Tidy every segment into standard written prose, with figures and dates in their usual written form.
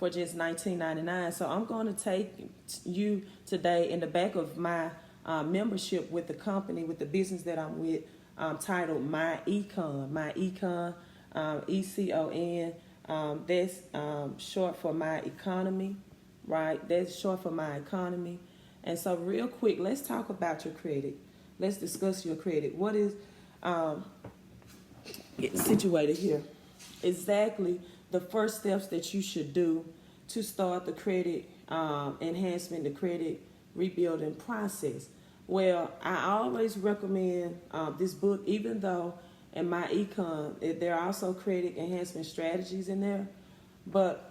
for just $19.99. So I'm going to take you today in the back of my membership with the company, with the business that I'm with, titled MYECON. MYECON, ECON. That's short for my economy, right? That's short for my economy. And so real quick, let's talk about your credit. Let's discuss your credit. What is situated here? Exactly the first steps that you should do to start the credit enhancement, the credit rebuilding process. Well, I always recommend this book, even though in MYECON there are also credit enhancement strategies in there, but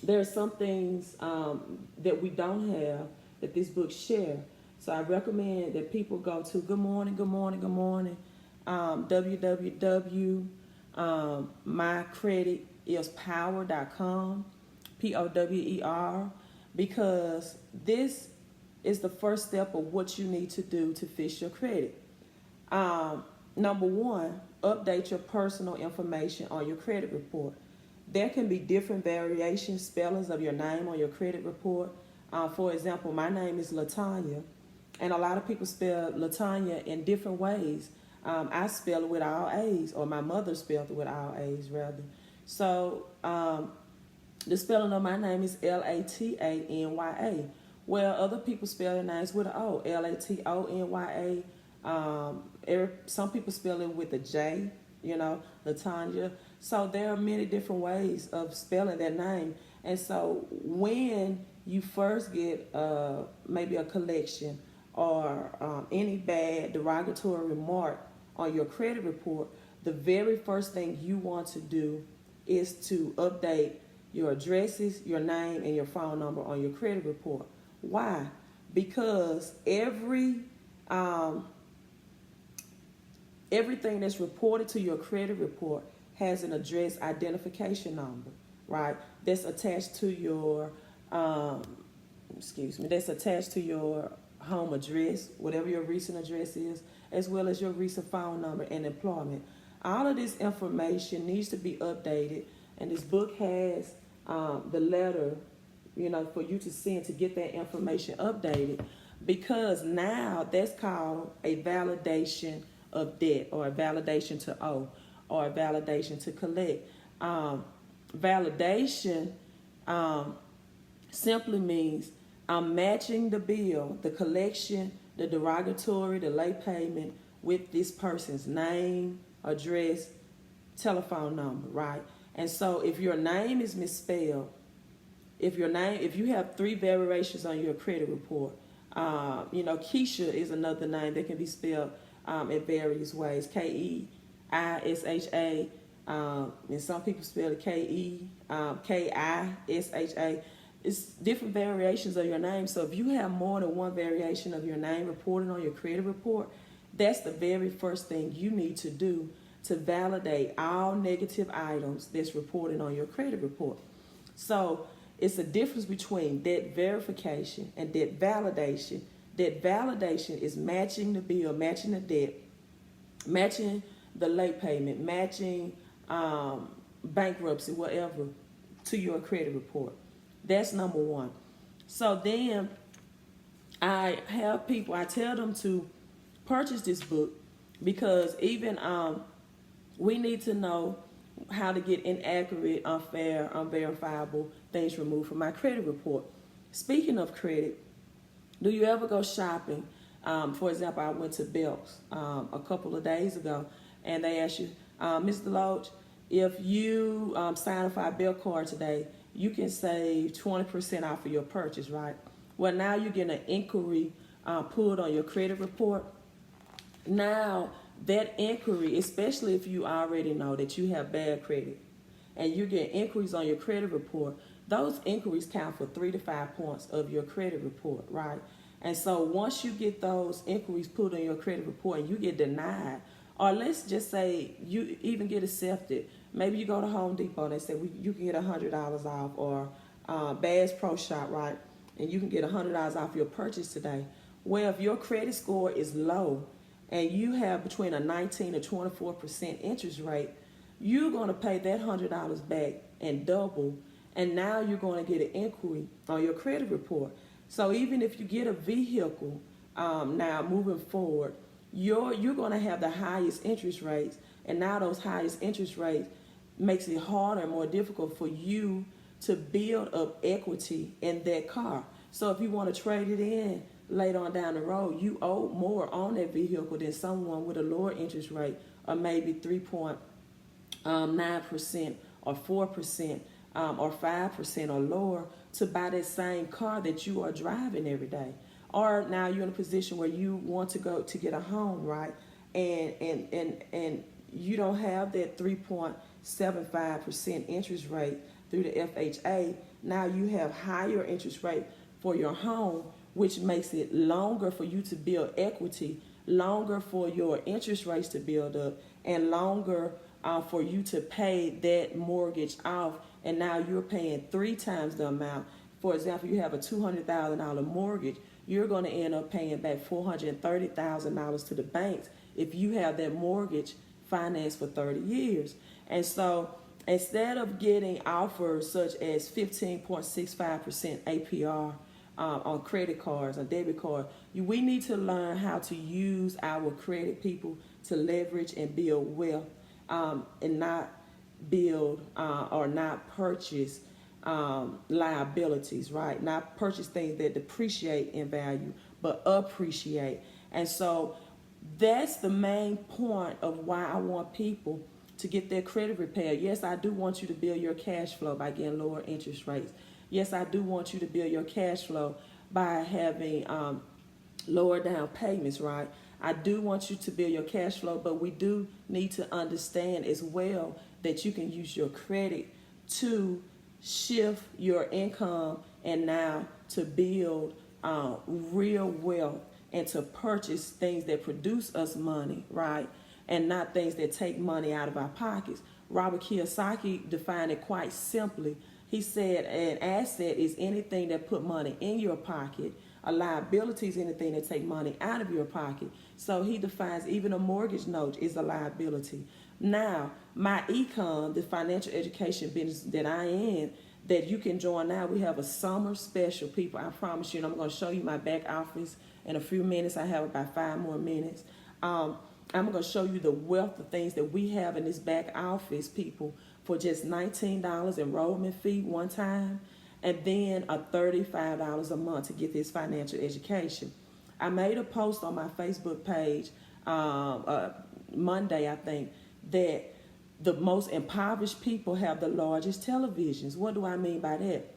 there are some things that we don't have that this book share. So I recommend that people go to www.mycreditispower.com, POWER, because this is the first step of what you need to do to fix your credit. Number one, update your personal information on your credit report. There can be different variations, spellings of your name on your credit report. For example, my name is Latanya, and a lot of people spell Latanya in different ways. I spell it with all A's, or my mother spelled it with all A's, rather. So the spelling of my name is Latanya. Well, other people spell their names with an O, Latanya. Some people spell it with a J, Latanya. So there are many different ways of spelling that name. And so when you first get maybe a collection or any bad derogatory remark on your credit report, the very first thing you want to do is to update your addresses, your name, and your phone number on your credit report. Why? Because everything that's reported to your credit report has an address identification number, right? That's attached to your that's attached to your home address, whatever your recent address is, as well as your recent phone number and employment. All of this information needs to be updated, and this book has the letter, for you to send to get that information updated, because now that's called a validation of debt, or a validation to owe, or a validation to collect. Validation simply means I'm matching the bill, the collection, the derogatory, the late payment with this person's name, address, telephone number, right? And so if your name is misspelled, if you have 3 variations on your credit report, Keisha is another name that can be spelled in various ways, Keisha, and some people spell it Kisha. It's different variations of your name. So if you have more than one variation of your name reported on your credit report, that's the very first thing you need to do to validate all negative items that's reported on your credit report. So it's a difference between debt verification and debt validation. Debt validation is matching the bill, matching the debt, matching the late payment, matching bankruptcy, whatever, to your credit report. That's number one. So then I tell them to purchase this book, because even we need to know how to get inaccurate, unfair, unverifiable things removed from my credit report. Speaking of credit, do you ever go shopping? For example, I went to Belk's a couple of days ago, and they asked you, Mr. Loach, if you sign up for our Belk card today, you can save 20% off of your purchase, right? Well, now you're getting an inquiry pulled on your credit report. Now, that inquiry, especially if you already know that you have bad credit and you get inquiries on your credit report, those inquiries count for 3 to 5 points of your credit report, right? And so once you get those inquiries put on your credit report and you get denied, or let's just say you even get accepted, maybe you go to Home Depot and they say you can get $100 off, or Bass Pro Shop, right? And you can get $100 off your purchase today. Well, if your credit score is low and you have between a 19 or 24% interest rate, you're going to pay that $100 back and double. And now you're going to get an inquiry on your credit report. So even if you get a vehicle, now moving forward, you're going to have the highest interest rates. And now those highest interest rates makes it harder and more difficult for you to build up equity in that car. So if you want to trade it in later on down the road, you owe more on that vehicle than someone with a lower interest rate, or maybe 3.9% or 4% or 5% or lower, to buy that same car that you are driving every day. Or now you're in a position where you want to go to get a home, right? And you don't have that 3.75% interest rate through the FHA. Now you have higher interest rate for your home, which makes it longer for you to build equity, longer for your interest rates to build up, and longer for you to pay that mortgage off. And now you're paying 3 times the amount. For example, you have a $200,000 mortgage, you're going to end up paying back $430,000 to the banks if you have that mortgage financed for 30 years. And so instead of getting offers such as 15.65% APR on credit cards, on debit cards, we need to learn how to use our credit, people, to leverage and build wealth, and not build or not purchase liabilities, right? Not purchase things that depreciate in value, but appreciate. And so that's the main point of why I want people to get their credit repaired. Yes, I do want you to build your cash flow by getting lower interest rates. Yes, I do want you to build your cash flow by having lower down payments, right? I do want you to build your cash flow, but we do need to understand as well that you can use your credit to shift your income and now to build real wealth and to purchase things that produce us money, right? And not things that take money out of our pockets. Robert Kiyosaki defined it quite simply. He said an asset is anything that put money in your pocket. A liability is anything that take money out of your pocket. So he defines even a mortgage note is a liability. Now, MYECON, the financial education business that I am, that you can join now, we have a summer special, people. I promise you, and I'm going to show you my back office in a few minutes. I have about 5 more minutes. I'm going to show you the wealth of things that we have in this back office, people, for just $19 enrollment fee one time, and then a $35 a month to get this financial education. I made a post on my Facebook page Monday, I think, that the most impoverished people have the largest televisions. What do I mean by that?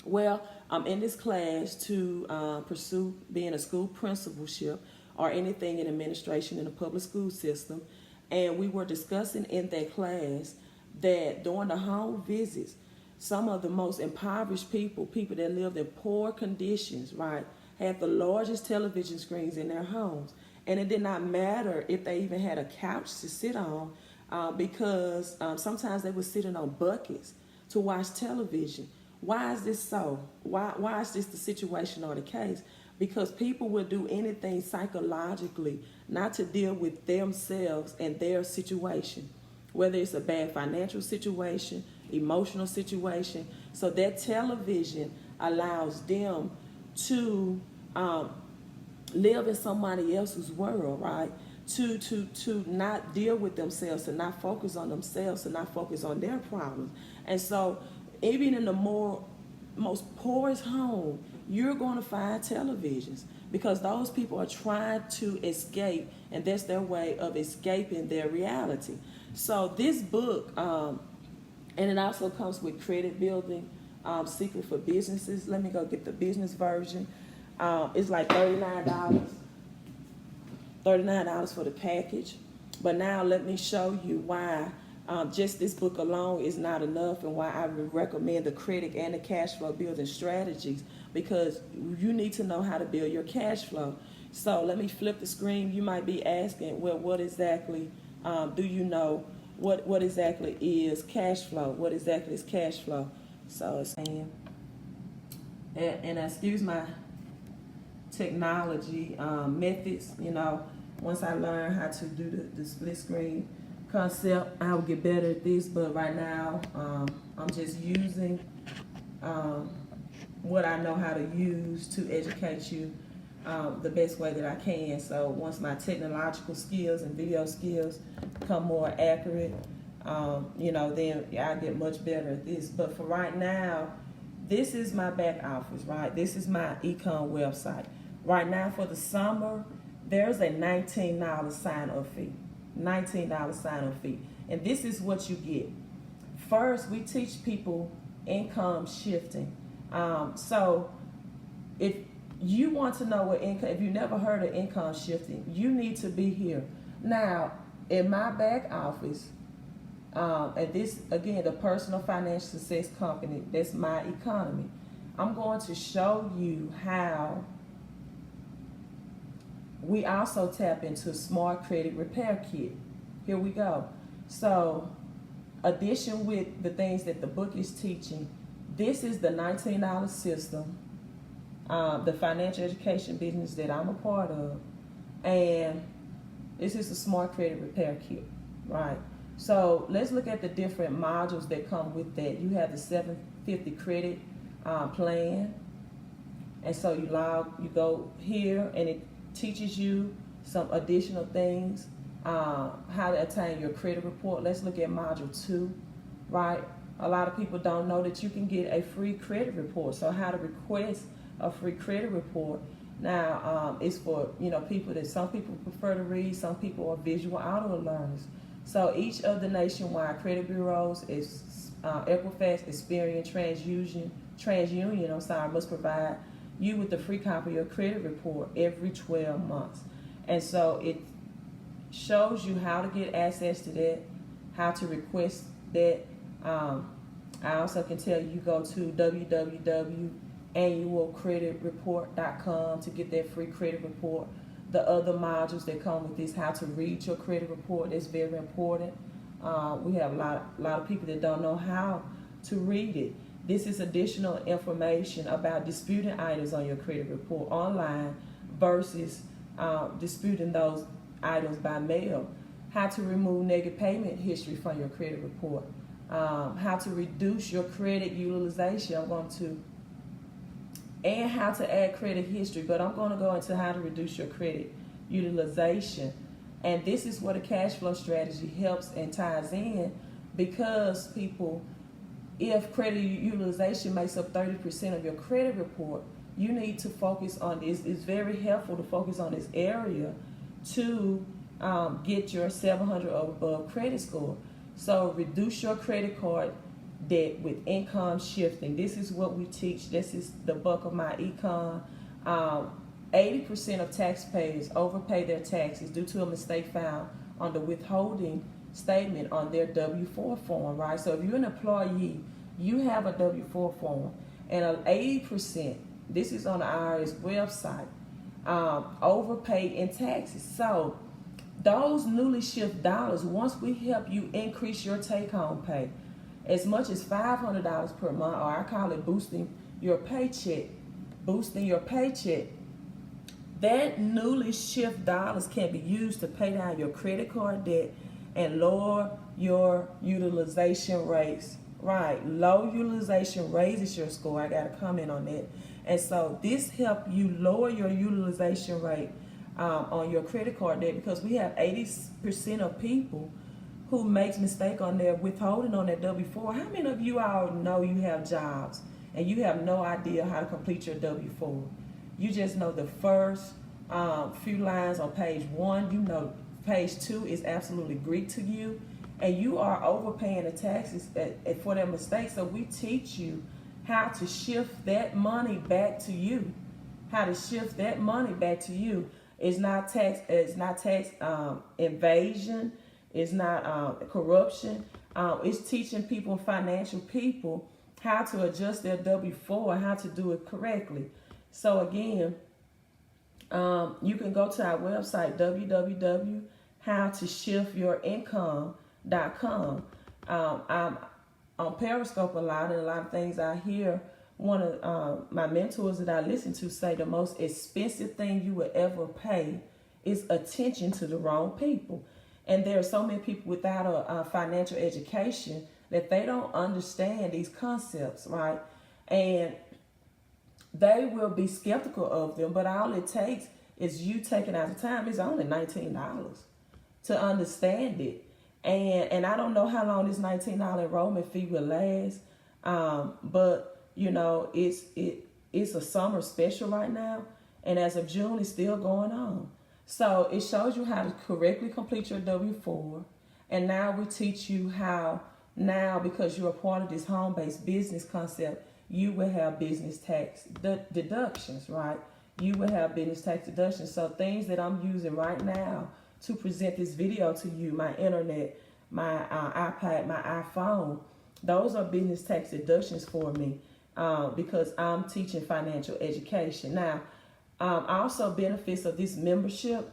Well, I'm in this class to pursue being a school principalship or anything in administration in the public school system. And we were discussing in that class that during the home visits, some of the most impoverished people that lived in poor conditions, right, had the largest television screens in their homes. And it did not matter if they even had a couch to sit on, because sometimes they were sitting on buckets to watch television. Why is this so? Why is this the situation or the case? Because people will do anything psychologically not to deal with themselves and their situation, whether it's a bad financial situation, emotional situation. So that television allows them to live in somebody else's world, right? To not deal with themselves, to not focus on themselves, to not focus on their problems. And so even in the most poorest home, you're going to find televisions, because those people are trying to escape, and that's their way of escaping their reality. So this book, and it also comes with credit building, secret for businesses. Let me go get the business version. It's like $39 for the package. But now let me show you why just this book alone is not enough, and why I would recommend the credit and the cash flow building strategies, because you need to know how to build your cash flow. So let me flip the screen. You might be asking, well, what exactly do you know? What exactly is cash flow? What exactly is cash flow? So it's saying, and excuse my technology methods, once I learn how to do the split screen concept, I will get better at this. But right now, I'm just using what I know how to use to educate you the best way that I can. So once my technological skills and video skills become more accurate, then I get much better at this. But for right now, this is my back office, right? This is my econ website. Right now for the summer, there's a $19 sign-up fee. $19 sign-up fee. And this is what you get. First, we teach people income shifting. So if you want to know what income, if you never heard of income shifting, you need to be here. Now, in my back office, and this, again, the personal financial success company, that's MYECON. I'm going to show you how we also tap into Smart Credit Repair Kit. Here we go. So, addition with the things that the book is teaching, this is the $19 system, the financial education business that I'm a part of, and this is the Smart Credit Repair Kit, right? So let's look at the different modules that come with that. You have the 750 credit plan, and so you go here, and it teaches you some additional things, how to attain your credit report. Let's look at module 2, right? A lot of people don't know that you can get a free credit report. So how to request a free credit report. Now, it's for, people that some people prefer to read, some people are visual audio learners. So each of the nationwide credit bureaus is Equifax, Experian, TransUnion, must provide you with a free copy of your credit report every 12 months. And so it shows you how to get access to that, how to request that. I also can tell you go to www.annualcreditreport.com to get that free credit report. The other modules that come with this, how to read your credit report, that's very important. We have a lot of people that don't know how to read it. This is additional information about disputing items on your credit report online versus disputing those items by mail. How to remove negative payment history from your credit report. How to reduce your credit utilization. And how to add credit history, but I'm going to go into how to reduce your credit utilization. And this is where the cash flow strategy helps and ties in, because people, if credit utilization makes up 30% of your credit report, you need to focus on this. It's very helpful to focus on this area to get your 700 or above credit score. So reduce your credit card debt with income shifting. This is what we teach. This is the bulk of MYECON. 80% of taxpayers overpay their taxes due to a mistake found on the withholding statement on their W-4 form, right? So if you're an employee, you have a W-4 form, and 80%, this is on the IRS website, overpay in taxes. So those newly shifted dollars, once we help you increase your take-home pay, as much as $500 per month, or I call it boosting your paycheck, that newly shifted dollars can be used to pay down your credit card debt and lower your utilization rates. Right, low utilization raises your score. I got to comment on that. And so this helps you lower your utilization rate on your credit card debt, because we have 80% of people who makes mistake on their withholding on their W-4. How many of you all know you have jobs and you have no idea how to complete your W-4? You just know the first few lines on page 1. You know page 2 is absolutely Greek to you, and you are overpaying the taxes for their mistakes. So we teach you how to shift that money back to you. How to shift that money back to you. It's not tax evasion. It's not corruption. It's teaching people, financial people, how to adjust their W-4 and how to do it correctly. So again, you can go to our website, www.howtoshiftyourincome.com. I'm on Periscope a lot, and a lot of things I hear one of my mentors that I listen to say the most expensive thing you will ever pay is attention to the wrong people. And there are so many people without a financial education that they don't understand these concepts, right? And they will be skeptical of them, but all it takes is you taking out the time. It's only $19 to understand it. And I don't know how long this $19 enrollment fee will last, but you know, it's a summer special right now, and as of June, it's still going on. So it shows you how to correctly complete your W-4, and now we teach you how, now because you're a part of this home-based business concept, you will have business tax deductions, right? You will have business tax deductions. So things that I'm using right now to present this video to you, my internet, my iPad, my iPhone, those are business tax deductions for me because I'm teaching financial education. Now, also benefits of this membership,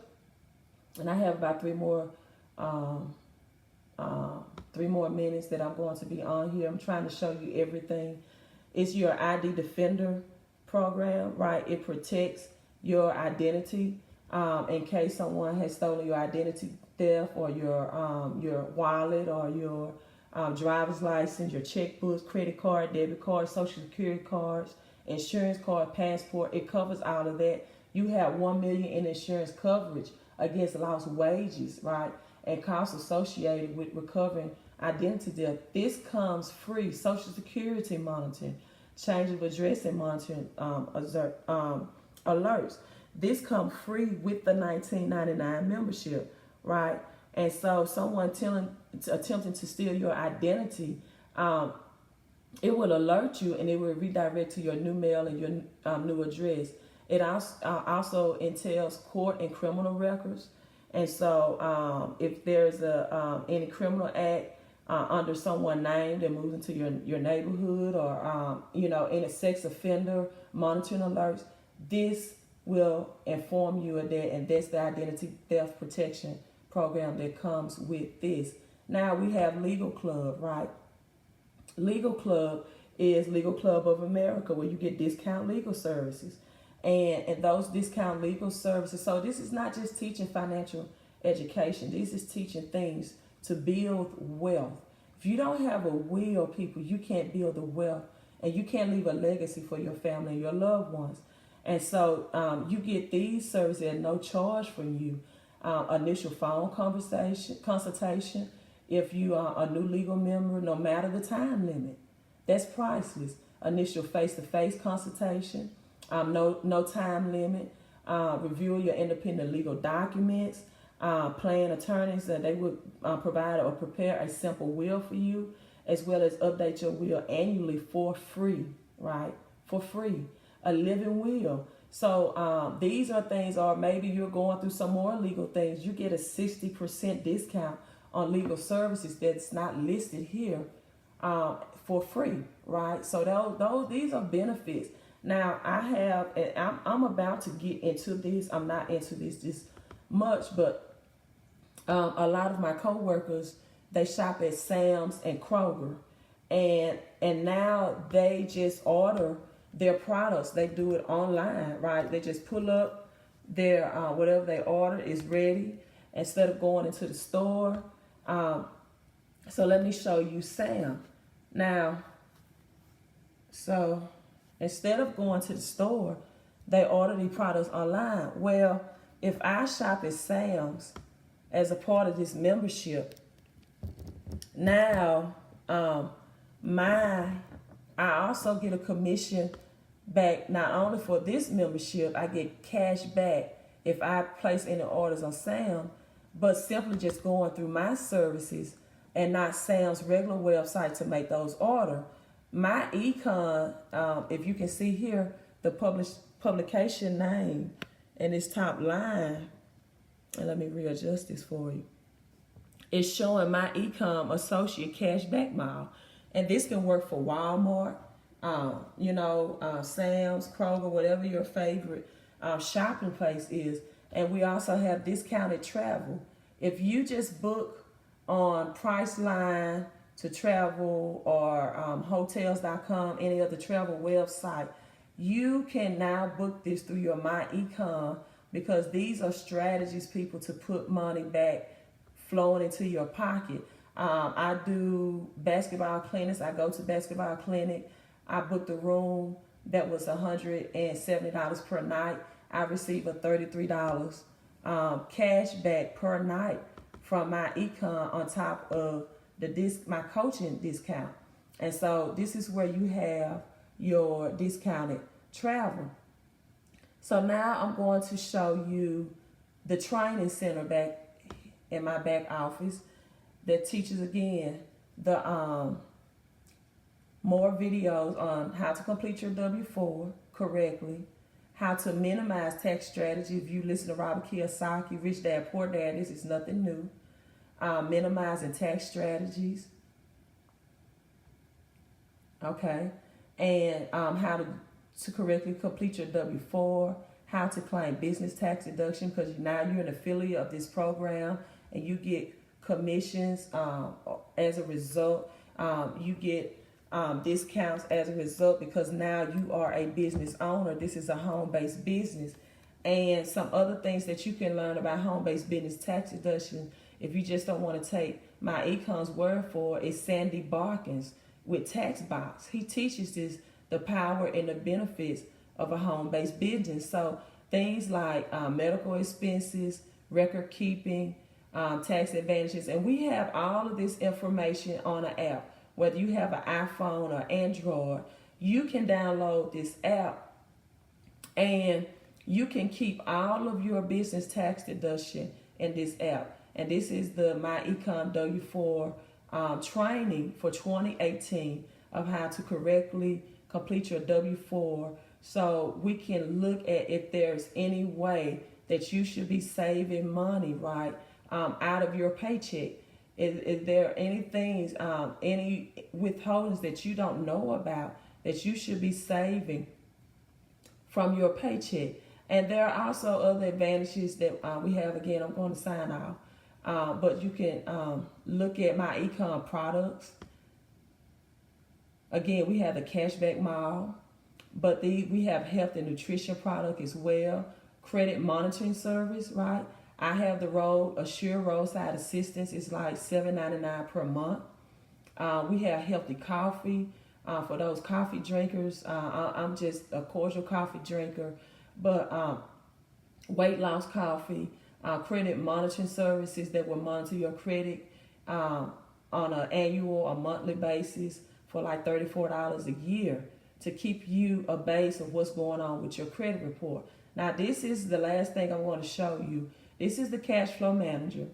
and I have about three more minutes that I'm going to be on here. I'm trying to show you everything. It's your ID Defender program, right? It protects your identity in case someone has stolen your identity theft, or your wallet, or your driver's license, your checkbooks, credit card, debit card, social security cards, insurance card, passport. It covers all of that. You have $1 million in insurance coverage against lost wages, right? And costs associated with recovering identity theft. This comes free. Social security monitoring, change of address and monitoring alerts. This comes free with the $19.99 membership, right? And so someone attempting to steal your identity, it will alert you, and it will redirect to your new mail and your new address. It also entails court and criminal records. And so if there's any criminal act under someone named and moves into your neighborhood, or any sex offender monitoring alerts, this will inform you of that, and that's the identity theft protection program that comes with this. Now we have Legal Club, right? Legal Club is Legal Club of America, where you get discount legal services, and those discount legal services. So this is not just teaching financial education. This is teaching things to build wealth. If you don't have a will, people, you can't build the wealth, and you can't leave a legacy for your family and your loved ones. And so you get these services at no charge from you. Initial phone consultation, if you are a new legal member, no matter the time limit, that's priceless. Initial face-to-face consultation, no time limit. Review your independent legal documents. Plan attorneys, they would provide or prepare a simple will for you, as well as update your will annually for free, right? For free. A living will. So these are things, or maybe you're going through some more legal things. You get a 60% discount on legal services that's not listed here for free, right? So these are benefits. Now I'm about to get into this. I'm not into this much, but a lot of my coworkers, they shop at Sam's and Kroger, and now they just order their products. They do it online, right? They just pull up their whatever they order is ready, instead of going into the store. So let me show you Sam. Now, so instead of going to the store, they order these products online. Well, if I shop at Sam's as a part of this membership, now I also get a commission back. Not only for this membership, I get cash back if I place any orders on Sam, but simply just going through my services and not Sam's regular website to make those orders. MYECON, if you can see here, the publication name in this top line, and let me readjust this for you. It's showing MYECON Associate Cashback Mile, and this can work for Walmart, Sam's, Kroger, whatever your favorite shopping place is. And we also have discounted travel. If you just book on Priceline to travel, or hotels.com, any other travel website, you can now book this through your MYECON, because these are strategies, people, to put money back flowing into your pocket. I do basketball clinics. I go to basketball clinic. I booked a room that was $170 per night. I received a $33 cash back per night from MYECON on top of my coaching discount. And so this is where you have your discounted travel. So now I'm going to show you the training center back in my back office that teaches again the more videos on how to complete your W-4 correctly, how to minimize tax strategy. If you listen to Robert Kiyosaki, Rich Dad, Poor Dad, this is nothing new. Minimizing tax strategies. Okay. And how to correctly complete your W-4, how to claim business tax deduction, because now you're an affiliate of this program and you get commissions as a result. You get discounts as a result because now you are a business owner. This is a home-based business. And some other things that you can learn about home-based business tax deduction, if you just don't want to take MYECON's word for it, is Sandy Barkins with TaxBox. He teaches this, the power and the benefits of a home-based business. So things like medical expenses, record keeping, tax advantages, and we have all of this information on an app. Whether you have an iPhone or Android, you can download this app and you can keep all of your business tax deduction in this app. And this is the MYECON W-4 training for 2018 of how to correctly complete your W-4, so we can look at if there's any way that you should be saving money, right, out of your paycheck. Is there any things, any withholdings that you don't know about that you should be saving from your paycheck? And there are also other advantages that we have. Again, I'm going to sign off. But you can look at MYECON products. Again, we have the cashback mall, but we have health and nutrition product as well. Credit monitoring service, right? I have the Assure roadside assistance. It's like $7.99 per month. We have healthy coffee for those coffee drinkers. I'm just a cordial coffee drinker, but weight loss coffee, credit monitoring services that will monitor your credit on an annual or monthly basis for like $34 a year to keep you a base of what's going on with your credit report. Now, this is the last thing I want to show you. This is the Cashflow Manager.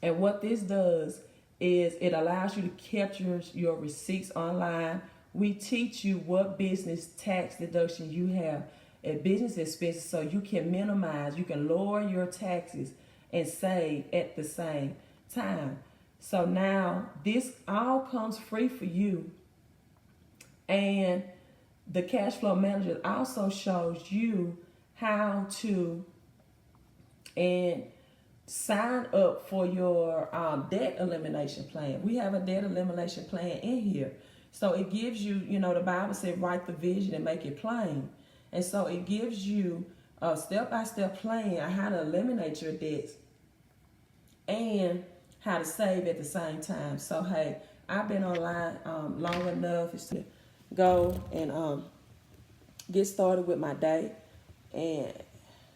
And what this does is it allows you to capture your receipts online. We teach you what business tax deduction you have at business expenses so you can minimize, you can lower your taxes and save at the same time. So now this all comes free for you. And the Cashflow Manager also shows you how to sign up for your debt elimination plan. We have a debt elimination plan in here. So it gives you, the Bible said, write the vision and make it plain. And so it gives you a step-by-step plan on how to eliminate your debts and how to save at the same time. So, hey, I've been online long enough to go and get started with my day. And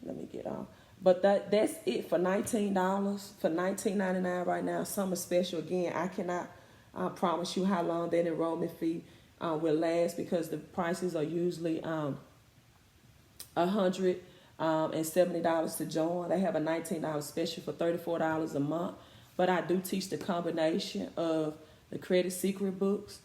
let me get on. But that's it for $19, for $19.99 right now. Summer special. Again, I cannot promise you how long that enrollment fee will last because the prices are usually $170 to join. They have a $19 special for $34 a month. But I do teach the combination of the credit secret books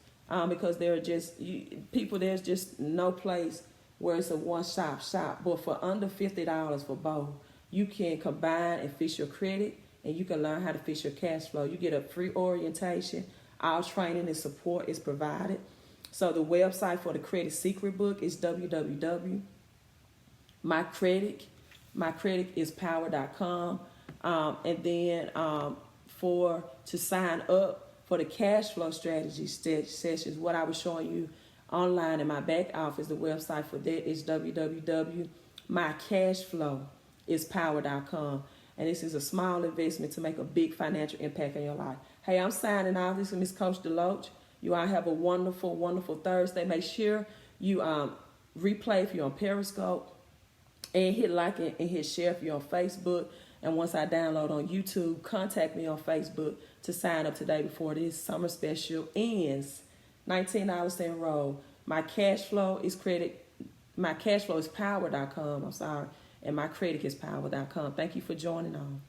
because there are there's just no place where it's a one-stop shop. But for under $50 for both, you can combine and fix your credit, and you can learn how to fix your cash flow. You get a free orientation. All training and support is provided. So the website for the credit secret book is www.mycreditispower.com. And then to sign up for the cash flow strategy sessions, what I was showing you online in my back office, the website for that is www.mycashflowispower.com. And this is a small investment to make a big financial impact on your life. Hey, I'm signing off. This is Miss Coach Deloach. You all have a wonderful, wonderful Thursday. Make sure you replay if you're on Periscope, and hit like and hit share if you're on Facebook. And once I download on YouTube, contact me on Facebook to sign up today before this summer special ends. $19 to enroll. My cash flow is power.com. I'm sorry. And my credit is power.com. Thank you for joining on.